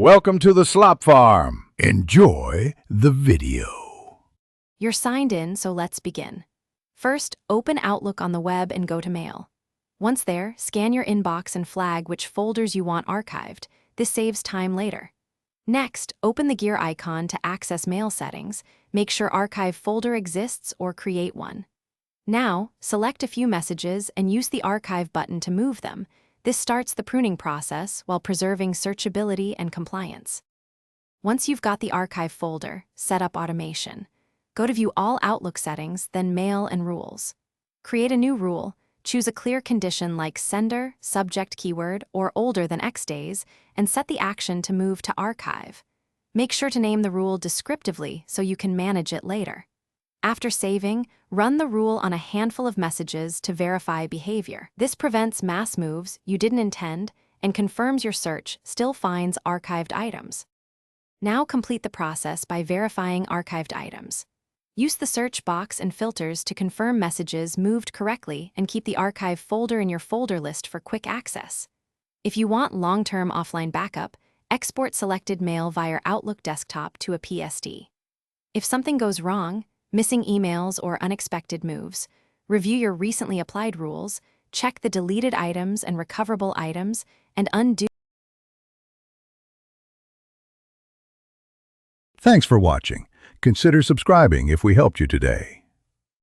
Welcome to the Slop Farm. Enjoy the video. You're signed in, so let's begin. First, open Outlook on the web and go to Mail. Once there, scan your inbox and flag which folders you want archived. This saves time later. Next, open the gear icon to access mail settings. Make sure Archive folder exists or create one. Now, select a few messages and use the Archive button to move them. This starts the pruning process while preserving searchability and compliance. Once you've got the Archive folder, set up automation. Go to View All Outlook settings, then Mail and Rules. Create a new rule, choose a clear condition like Sender, Subject keyword, or older than X days, and set the action to move to Archive. Make sure to name the rule descriptively so you can manage it later. After saving, run the rule on a handful of messages to verify behavior. This prevents mass moves you didn't intend and confirms your search still finds archived items. Now complete the process by verifying archived items. Use the search box and filters to confirm messages moved correctly and keep the archive folder in your folder list for quick access. If you want long-term offline backup, export selected mail via Outlook Desktop to a PSD. If something goes wrong, missing emails or unexpected moves, review your recently applied rules, check the deleted items and recoverable items, and undo. Thanks for watching. Consider subscribing if we helped you today.